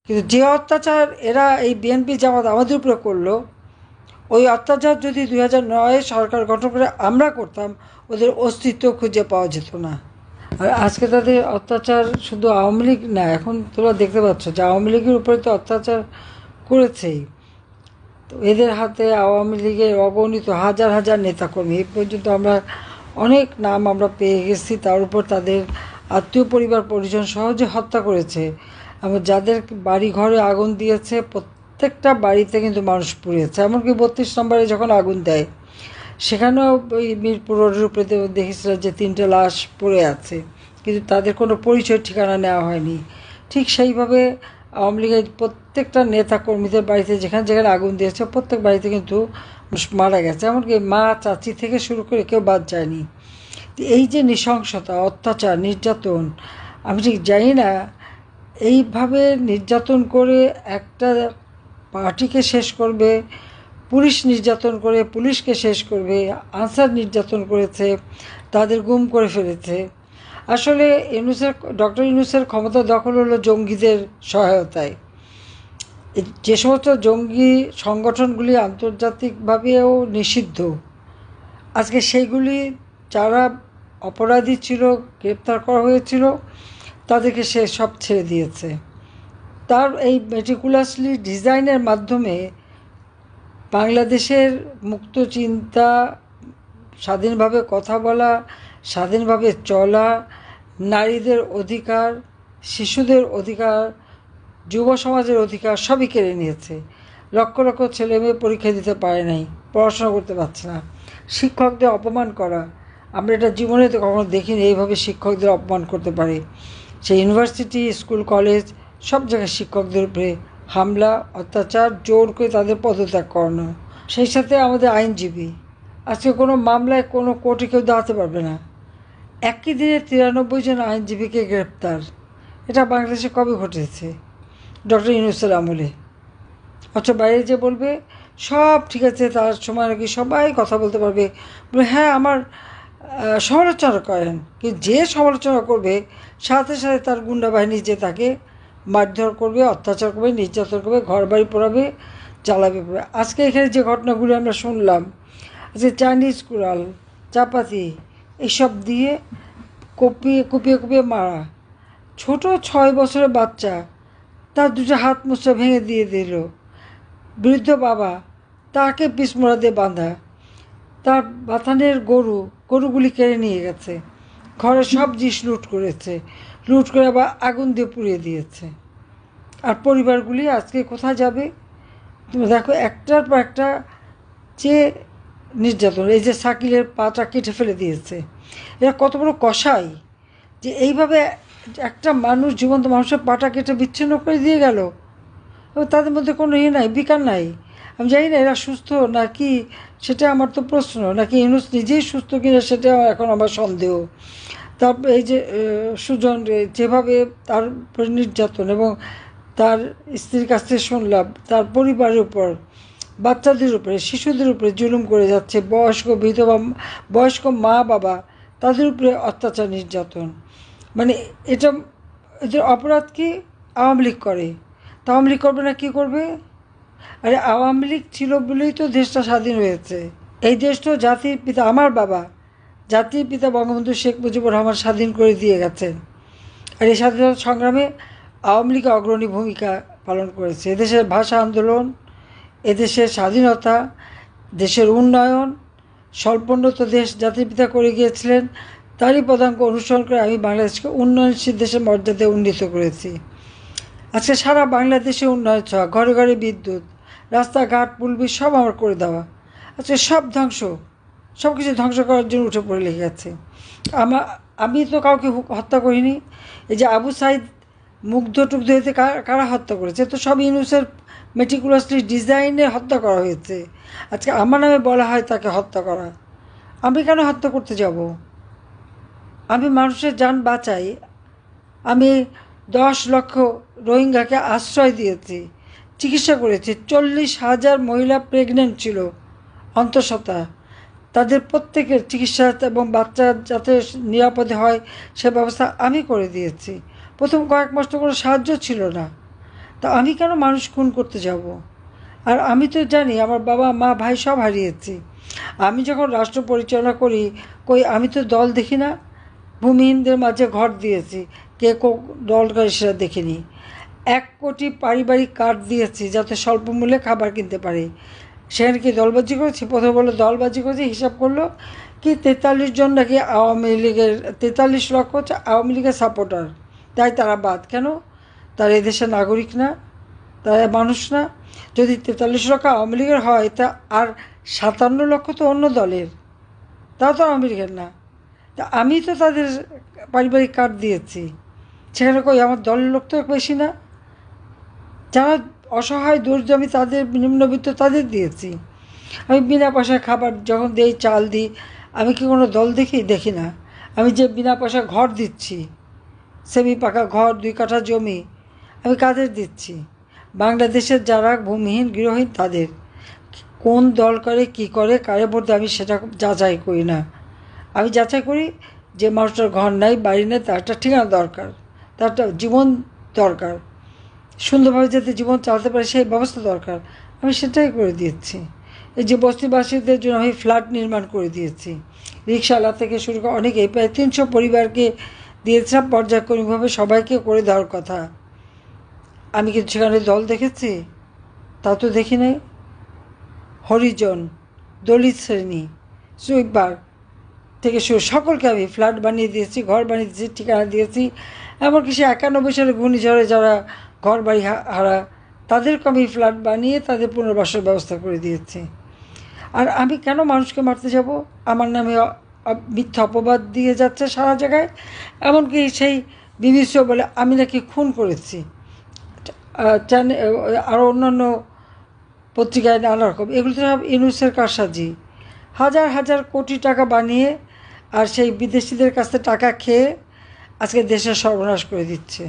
কিন্তু যে অত্যাচার এরা এই বিএনপি জামাত আমাদের উপরে করলো, ওই অত্যাচার যদি 2009 সরকার গঠন করে আমরা করতাম, ওদের অস্তিত্ব খুঁজে পাওয়া যেত না। আর আজকে তাদের অত্যাচার শুধু আওয়ামী লীগ না, এখন তোমরা দেখতে পাচ্ছ যে আওয়ামী লীগের উপরে তো অত্যাচার করেছেই। তো এদের হাতে আওয়ামী লীগের অগণিত হাজার হাজার নেতাকর্মী, এই পর্যন্ত আমরা অনেক নাম আমরা পেয়ে গেছি। তার উপর তাদের আত্মীয় পরিবার পরিজন সহজে হত্যা করেছে। এবং যাদের বাড়ি ঘরে আগুন দিয়েছে প্রত্যেকটা বাড়িতে কিন্তু মানুষ পুড়িয়েছে। এমনকি 32 নম্বরে যখন আগুন দেয়, সেখানেও ওই মিরপুর রোডের উপরে দেখেছিলাম যে 3টে লাশ পড়ে আছে, কিন্তু তাদের কোনো পরিচয় ঠিকানা নেওয়া হয়নি। ঠিক সেইভাবে আওয়ামী লীগের প্রত্যেকটা নেতা কর্মীদের বাড়িতে যেখানে যেখানে আগুন দিয়েছে প্রত্যেক বাড়িতে কিন্তু মারা গেছে, এমনকি মা চাচি থেকে শুরু করে কেউ বাদ যায়নি। এই যে নৃশংসতা, অত্যাচার, নির্যাতন, আমি ঠিক জানি না এইভাবে নির্যাতন করে একটা পার্টিকে শেষ করবে, পুলিশ নির্যাতন করে পুলিশকে শেষ করবে, আনসার নির্যাতন করেছে, তাদের গুম করে ফেলেছে। আসলে ডক্টর ইউনূসের ক্ষমতা দখল হলো জঙ্গিদের সহায়তায়। যে সমস্ত জঙ্গি সংগঠনগুলি আন্তর্জাতিকভাবেও নিষিদ্ধ, আজকে সেইগুলি যারা অপরাধী ছিল, গ্রেপ্তার করা হয়েছিল, তাদেরকে সে সব ছেড়ে দিয়েছে। তার এই মেটিকুলাসলি ডিজাইনের মাধ্যমে বাংলাদেশের মুক্ত চিন্তা, স্বাধীনভাবে কথা বলা, স্বাধীনভাবে চলা, নারীদের অধিকার, শিশুদের অধিকার, যুব সমাজের অধিকার সবই কেড়ে নিয়েছে। লক্ষ লক্ষ ছেলে মেয়ে পরীক্ষা দিতে পারে নাই, পড়াশোনা করতে পারছে না। শিক্ষকদের অপমান করা, আমরা এটা জীবনে তো কখনো দেখিনি এইভাবে শিক্ষকদের অপমান করতে পারে। সেই ইউনিভার্সিটি, স্কুল, কলেজ সব জায়গায় শিক্ষকদের উপরে হামলা, অত্যাচার, জোর করে তাদের পদত্যাগ করানো। সেই সাথে আমাদের আইনজীবী, আজকে কোনো মামলায় কোনো কোর্টে কেউ দাঁড়াতে পারবে না। একই দিনে 93 জন আইনজীবীকে গ্রেপ্তার। এটা বাংলাদেশে কবে ঘটেছে? ডক্টর ইউনূসের আমলে। অথচ বাইরে যে বলবে সব ঠিক আছে, তার সময় নাকি সবাই কথা বলতে পারবে, বলে হ্যাঁ আমার সমালোচনা করেন। কিন্তু যে সমালোচনা করবে সাথে সাথে তার গুন্ডা বাহিনী যে তাকে মারধর করবে, অত্যাচার করবে, নির্যাতন করবে, ঘর বাড়ি পোড়াবে, জ্বালাবে পড়বে। আজকে এখানে যে ঘটনাগুলি আমরা শুনলাম, আজকে চাইনিজ কুড়াল, চাপাতি এইসব দিয়ে কুপিয়ে কুপিয়ে কুপিয়ে মারা, ছোট 6 বছরের বাচ্চা তার 2টো হাত মুচড়া ভেঙে দিয়ে দিল, বৃদ্ধ বাবা তাকে পিসমোড়া দিয়ে বাঁধা, তার বাথানের গরুগুলি কেড়ে নিয়ে গেছে, ঘরের সব জিনিস লুট করেছে, লুট করে আবার আগুন দিয়ে পুড়িয়ে দিয়েছে। আর পরিবারগুলি আজকে কোথায় যাবে? তুমি দেখো একটার পর একটা যে নির্যাতন। এই যে শাকিলের পাটা কেটে ফেলে দিয়েছে, এরা কত বড় কসাই যে এইভাবে একটা মানুষ, জীবন্ত মানুষের পাটা কেটে বিচ্ছিন্ন করে দিয়ে গেল। এবং তাদের মধ্যে কোনো নাই, বিকার নাই। আমি জানি না এরা সুস্থ নাকি, সেটা আমার তো প্রশ্ন, নাকি ইউনূস নিজেই সুস্থ কিনা সেটা এখন আমার সন্দেহ। তারপর এই যে সুজন যেভাবে তার উপর নির্যাতন, এবং তার স্ত্রীর কাছ থেকে শুনলাম তার পরিবারের উপর, বাচ্চাদের উপরে, শিশুদের উপরে জুলুম করে যাচ্ছে, বয়স্ক বিধবা, বয়স্ক মা বাবা, তাদের উপরে অত্যাচার, নির্যাতন। মানে এটা, এদের অপরাধ কি? আওয়ামী লীগ করে, তা আওয়ামী লীগ করবে না কি করবে? আরে আওয়ামী লীগ ছিল বলেই তো দেশটা স্বাধীন হয়েছে। এই দেশ তো জাতির পিতা, আমার বাবা জাতির পিতা বঙ্গবন্ধু শেখ মুজিবুর রহমান স্বাধীন করে দিয়ে গেছেন। আর এই স্বাধীনতা সংগ্রামে আওয়ামী লীগ অগ্রণী ভূমিকা পালন করেছে। এদেশের ভাষা আন্দোলন, এদেশের স্বাধীনতা, দেশের উন্নয়ন, স্বল্পোন্নত দেশ জাতির পিতা করে গিয়েছিলেন, তারই পদাঙ্ক অনুসরণ করে আমি বাংলাদেশকে উন্নয়নশীল দেশের মর্যাদায় উন্নীত করেছি। আজকে সারা বাংলাদেশে উন্নয়ন ছোঁয়া, ঘরে ঘরে বিদ্যুৎ, রাস্তাঘাট, পুলবি সব আমার করে দেওয়া। আজকে সব ধ্বংস, সব কিছু ধ্বংস করার জন্য উঠে পড়ে লেগে গেছে। আমি তো কাউকে হত্যা করিনি। এই যে আবু সাইদ মুগ্ধ টুগ্ধ হইতে কারা হত্যা করেছে? তো সব ইউনূসের মেটিকুলাসলি ডিজাইনে হত্যা করা হয়েছে। আজকে আমার নামে বলা হয় তাকে হত্যা করা। আমি কেন হত্যা করতে যাব? আমি মানুষের জান বাঁচাই। আমি 10 লক্ষ রোহিঙ্গাকে আশ্রয় দিয়েছি, চিকিৎসা করেছি। 40,000 মহিলা প্রেগনেন্ট ছিল, অন্তঃসত্ত্বা, তাদের প্রত্যেকের চিকিৎসা এবং বাচ্চা যাতে নিরাপদে হয় সে ব্যবস্থা আমি করে দিয়েছি। প্রথম কয়েক মাস তো কোনো সাহায্য ছিল না, তা আমি কেন মানুষ খুন করতে যাব? আর আমি তো জানি আমার বাবা মা ভাই সব হারিয়েছি। আমি যখন রাষ্ট্র পরিচালনা করি, আমি তো দল দেখি না। ভূমিহীনদের মাঝে ঘর দিয়েছি, কে দল করে সেটা দেখিনি। 1 কোটি পারিবারিক কার্ড দিয়েছি যাতে স্বল্প মূল্যে খাবার কিনতে পারে। সেখানে কি দলবাজি করেছি? প্রথমে বললো দলবাজি করেছি, হিসাব করলো কি 43 জন নাকি আওয়ামী লীগের, 43 লক্ষ হচ্ছে আওয়ামী লীগের সাপোর্টার, তাই তারা বাদ। কেন? তারা এদেশের নাগরিক না? তারা মানুষ না? যদি 43 লক্ষ আওয়ামী লীগের হয়, তা আর 57 লক্ষ তো অন্য দলের, তাও তো আওয়ামী লীগের না। তা আমি তো তাদের পারিবারিক কার্ড দিয়েছি, সেখানে আমার দলের লোক তো বেশি না। যারা অসহায় দরিদ্র আমি তাদের, নিম্নবিত্ত তাদের দিয়েছি। আমি বিনা পয়সায় খাবার যখন দিই, চাল দিই, আমি কি কোনো দল দেখি না। আমি যে বিনা পয়সায় ঘর দিচ্ছি, সেমি পাকা ঘর, 2 কাঠা জমি, আমি কাদের দিচ্ছি? বাংলাদেশের যারা ভূমিহীন গৃহহীন তাদের। কোন দল করে, কি করে, কারে ভোট দেয়, আমি সেটা যাচাই করি না। আমি যাচাই করি যে মানুষটার ঘর নাই, বাড়ি নেই, তার একটা ঠিকানা দরকার, তার একটা জীবন দরকার, সুন্দরভাবে যাতে জীবন চালাতে পারে সেই ব্যবস্থা দরকার। আমি সেটাই করে দিয়েছি। এই যে বস্তিবাসীদের জন্য আমি ফ্ল্যাট নির্মাণ করে দিয়েছি। রিক্সাওয়ালা থেকে শুরু করে অনেকেই, প্রায় 300 পরিবারকে দিয়েছিলাম পর্যায়ক্রমিকভাবে, সবাইকে করে দেওয়ার কথা। আমি কিন্তু সেখানে দল দেখেছি? তা তো দেখি নাই। হরিজন, দলিত শ্রেণী, সুইপার থেকে শুরু সকলকে আমি ফ্ল্যাট বানিয়ে দিয়েছি, ঘর বানিয়ে দিয়েছি, ঠিকানা দিয়েছি। এমনকি সে 91 সালে ঘূর্ণিঝড়ে যারা ঘর বাড়ি হারা, তাদেরকে আমি ফ্ল্যাট বানিয়ে তাদের পুনর্বাসনের ব্যবস্থা করে দিয়েছি। আর আমি কেন মানুষকে মারতে যাব? আমার নামে মিথ্যা অপবাদ দিয়ে যাচ্ছে সারা জায়গায়। এমনকি সেই বিবিসিও বলে আমি নাকি খুন করেছি, আরও অন্যান্য পত্রিকায় নানা রকম। এগুলো তো সব ইউনূসের কারসাজি। হাজার হাজার কোটি টাকা বানিয়ে আর সেই বিদেশিদের কাছ থেকে টাকা খেয়ে আজকে দেশের সর্বনাশ করে দিচ্ছে।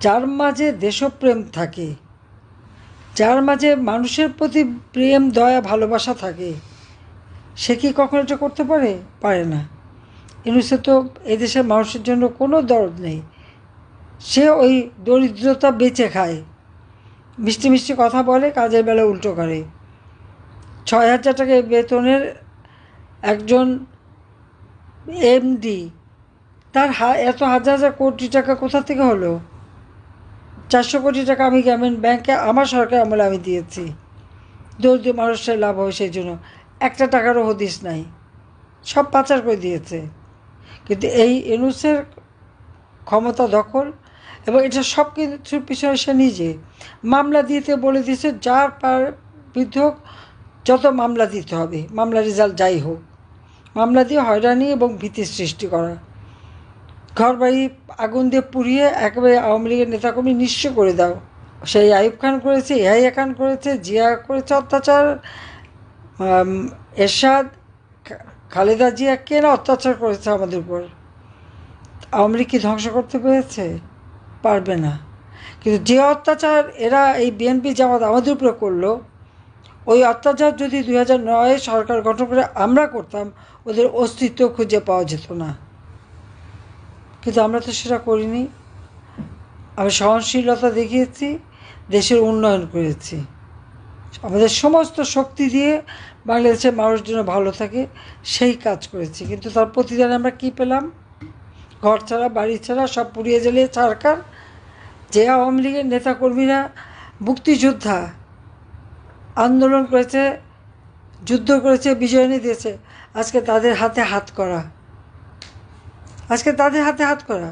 যার মাঝে দেশপ্রেম থাকে, যার মাঝে মানুষের প্রতি প্রেম, দয়া, ভালোবাসা থাকে, সে কি কখনো এটা করতে পারে? পারে না। ইউনূসে তো এদেশের মানুষের জন্য কোনো দরদ নেই। সে ওই দরিদ্রতা বেঁচে খায়, মিষ্টি মিষ্টি কথা বলে, কাজের বেলা উল্টো করে। 6,000 টাকা বেতনের একজন এমডি, তার এত হাজার হাজার কোটি টাকা কোথা থেকে হলো? 400 কোটি টাকা আমি গ্রামীণ ব্যাংকে আমার সরকার আমলে আমি দিয়েছি, দরিদ্র মানুষের লাভ হবে সেই জন্য। 1 টাকারও হদিস নাই, সব পাচার করে দিয়েছে। কিন্তু এই ইউনূসের ক্ষমতা দখল, এবং এটা সব কিছুর পিছনে সে নিজে মামলা দিতে বলে দিয়েছে, যার বিরুদ্ধে যত মামলা দিতে হবে, মামলা রেজাল্ট যাই হোক, মামলা দিয়ে হয়রানি এবং ভীতি সৃষ্টি করা, ঘর বাড়ি আগুন দিয়ে পুড়িয়ে একেবারে আওয়ামী লীগের নেতাকর্মী নিঃস্ব করে দাও। সেই আইয়ুব খান করেছে, ইয়াহিয়া খান করেছে, জিয়া করেছে অত্যাচার, এরশাদ, খালেদা জিয়া, কে না অত্যাচার করেছে আমাদের উপর। আওয়ামী লীগ কি ধ্বংস করতে পেরেছে? পারবে না। কিন্তু যে অত্যাচার এরা এই বিএনপি জামাত আমাদের উপরে করলো, ওই অত্যাচার যদি 2009 সরকার গঠন করে আমরা করতাম, ওদের অস্তিত্ব খুঁজে পাওয়া যেত না। কিন্তু আমরা তো সেটা করিনি। আমি সহনশীলতা দেখিয়েছি, দেশের উন্নয়ন করেছি, আমাদের সমস্ত শক্তি দিয়ে বাংলাদেশের মানুষ যেন ভালো থাকে সেই কাজ করেছি। কিন্তু তার প্রতিদানে আমরা কী পেলাম? ঘর ছাড়া, বাড়ি ছাড়া, সব পুড়িয়ে জ্বালিয়ে ছাড়কার। যে আওয়ামী লীগের নেতাকর্মীরা মুক্তিযোদ্ধা, আন্দোলন করেছে, যুদ্ধ করেছে, বিজয় এনে দিয়েছে, আজকে তাদের হাতে হাত করা, আজকে তাদের হাতে হাত করা।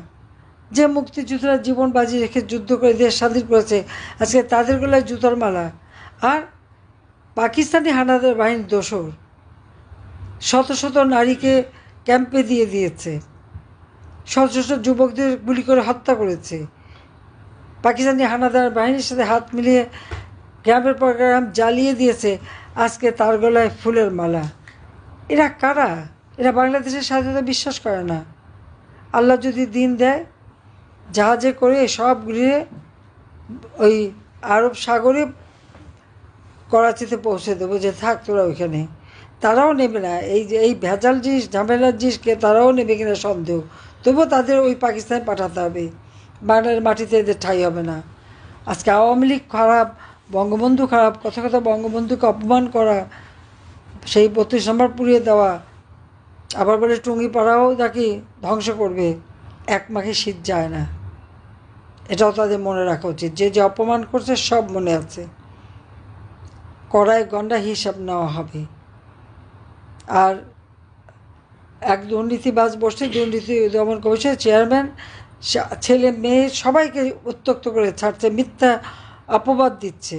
যে মুক্তিযোদ্ধারা জীবন বাজি রেখে যুদ্ধ করে দেশ স্বাধীন করেছে, আজকে তাদের গলায় জুতার মালা। আর পাকিস্তানি হানাদার বাহিনীর দোসর শত শত নারীকে ক্যাম্পে দিয়ে দিয়েছে, শত শত যুবকদের গুলি করে হত্যা করেছে। পাকিস্তানি হানাদার বাহিনীর সাথে হাত মিলিয়ে গ্রামের পর গ্রাম জ্বালিয়ে দিয়েছে, আজকে তার গলায় ফুলের মালা। এরা কারা? এরা বাংলাদেশের স্বাধীনতা বিশ্বাস করে না। আল্লাহ যদি দিন দেয়, জাহাজে করে সব ঘুরিয়ে ওই আরব সাগরে করাচিতে পৌঁছে দেবো, যে থাক তোরা ওইখানে। তারাও নেবে না, এই যে এই ভেজাল জিনিস, ঝামেলার জিনিসকে তারাও নেবে কিনা সন্দেহ। তবুও তাদের ওই পাকিস্তানে পাঠাতে হবে, বাংলার মাটিতে এদের ঠাঁই হবে না। আজকে আওয়ামী লীগ খারাপ, বঙ্গবন্ধু খারাপ, কথা কথা বঙ্গবন্ধুকে অপমান করা, সেই 32 নম্বর পুড়িয়ে দেওয়া, আবার বলে টুঙ্গিপাড়াও নাকি ধ্বংস করবে। এক মাঘে শীত যায় না, এটাও তাদের মনে রাখা উচিত। যে যে অপমান করছে সব মনে আছে, কড়াই গন্ডা হিসাব নেওয়া হবে। আর এক দুর্নীতিবাজ বসছে, দুর্নীতি দমন কমিশনের চেয়ারম্যান, ছেলে মেয়ে সবাইকে উত্ত্যক্ত করে ছাড়ছে, মিথ্যা অপবাদ দিচ্ছে।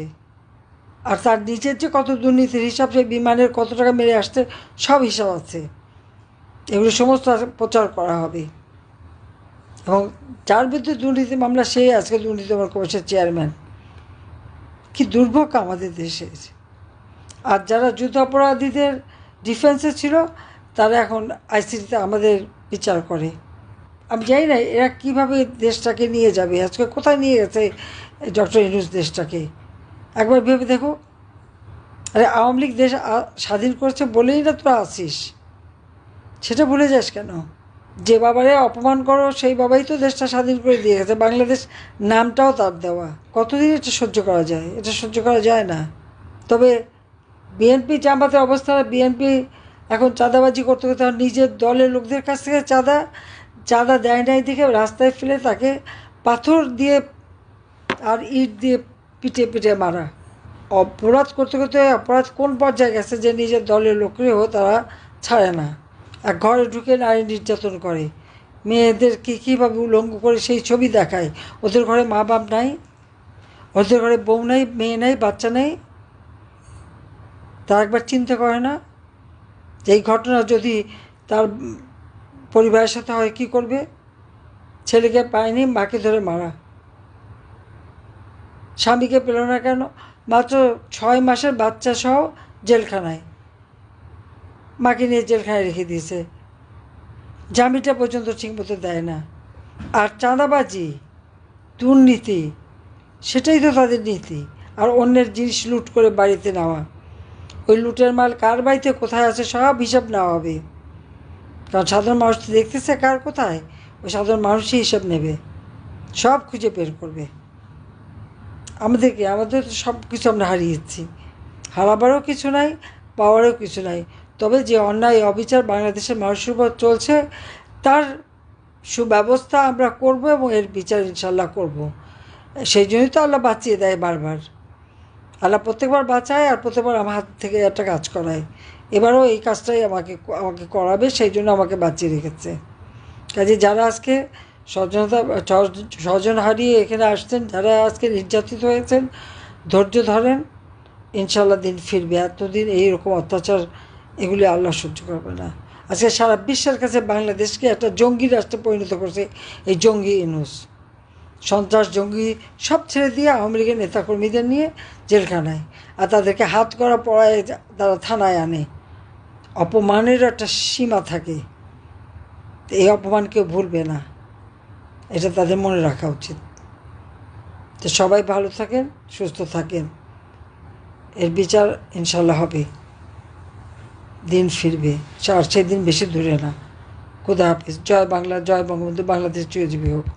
আর তার নিজের যে কত দুর্নীতির হিসাব, সেই বিমানের কত টাকা মেরে আসছে সব হিসাব আছে। এগুলো সমস্ত প্রচার করা হবে। এবং যার বিরুদ্ধে দুর্নীতি মামলা, সেই আজকে দুর্নীতি দমন কমিশনের চেয়ারম্যান। কি দুর্ভোগ আমাদের দেশে। আর যারা যুদ্ধাপরাধীদের ডিফেন্সে ছিল, তারা এখন আইসিটিতে আমাদের বিচার করে। আমি জানি না এরা কীভাবে দেশটাকে নিয়ে যাবে। আজকে কোথায় নিয়ে গেছে ডক্টর ইউনূস দেশটাকে, একবার ভেবে দেখো। আরে আওয়ামী লীগ দেশ স্বাধীন করেছে বলেই না তোরা আসিস, সেটা ভুলে যাস কেন? যে বাবারে অপমান করো, সেই বাবাই তো দেশটা স্বাধীন করে দিয়ে গেছে। বাংলাদেশ নামটাও তার দেওয়া। কতদিন এটা সহ্য করা যায়? এটা সহ্য করা যায় না। তবে বিএনপি জামাতের অবস্থা, বিএনপি এখন চাঁদাবাজি করতে করতে নিজের দলের লোকদের কাছ থেকে চাঁদা দেয় নাই দেখে রাস্তায় ফেলে তাকে পাথর দিয়ে আর ইট দিয়ে পিটে পিটে মারা। অপরাধ করতে করতে অপরাধ কোন পর্যায়ে গেছে যে নিজের দলের লোকেও তারা ছাড়ে না। এক ঘরে ঢুকে নারী নির্যাতন করে, মেয়েদেরকে কীভাবে উলঙ্গ করে সেই ছবি দেখায়। ওদের ঘরে মা বাপ নাই, ওদের ঘরে বউ নাই, মেয়ে নাই, বাচ্চা নেই। তারা একবার চিন্তা করে না যে এই ঘটনা যদি তার পরিবারের সাথে হয় কী করবে? ছেলেকে পায়নি, মাকে ধরে মারা। স্বামীকে পেল না কেন? মাত্র 6 মাসের বাচ্চা সহ জেলখানায়, মাকে নিয়ে জেলখানায় রেখে দিয়েছে। জামিনটা পর্যন্ত ঠিকমতো দেয় না। আর চাঁদাবাজি, দুর্নীতি, সেটাই তো তাদের নীতি। আর অন্যের জিনিস লুট করে বাড়িতে নেওয়া। ওই লুটের মাল কার বাড়িতে কোথায় আছে সব হিসাব নেওয়া হবে। কারণ সাধারণ মানুষ তো দেখতেছে কার কোথায়, ওই সাধারণ মানুষই হিসাব নেবে, সব খুঁজে বের করবে। আমাদের তো সব কিছু আমরা হারিয়েছি। হারাবারও কিছু নাই, পাওয়ারও কিছু নাই। তবে যে অন্যায় অবিচার বাংলাদেশের মানুষের উপর চলছে, তার সুব্যবস্থা আমরা করব এবং এর বিচার ইনশাল্লাহ করব। সেই জন্যই তো আল্লাহ বাঁচিয়ে দেয় বারবার। আল্লাহ প্রত্যেকবার বাঁচায় আর প্রত্যেকবার আমার হাত থেকে একটা কাজ করায়। এবারও এই কাজটাই আমাকে করাবে, সেই জন্য আমাকে বাঁচিয়ে রেখেছে। কাজে যারা আজকে স্বজন হারিয়ে এখানে আসছেন, যারা আজকে নির্যাতিত হয়েছেন, ধৈর্য ধরেন, ইনশাল্লাহ দিন ফিরবে। এতদিন এইরকম অত্যাচার এগুলি আল্লাহ সহ্য করবে না। আজকে সারা বিশ্বের কাছে বাংলাদেশকে একটা জঙ্গি রাষ্ট্রে পরিণত করছে এই জঙ্গি ইউনূস। সন্ত্রাস, জঙ্গি সব ছেড়ে দিয়ে আওয়ামী লীগের নেতাকর্মীদের নিয়ে জেলখানায়, আর তাদেরকে হাত করা পড়ায় তারা থানায় আনে। অপমানের একটা সীমা থাকে, এই অপমান কেউ ভুলবে না, এটা তাদের মনে রাখা উচিত। তো সবাই ভালো থাকেন, সুস্থ থাকেন, এর বিচার ইনশাল্লাহ হবে, দিন ফিরবে। আর সেদিন বেশি দূরে না। খোদা হাফিজ। জয় বাংলা, জয় বঙ্গবন্ধু, বাংলাদেশ চিরজীবী হোক।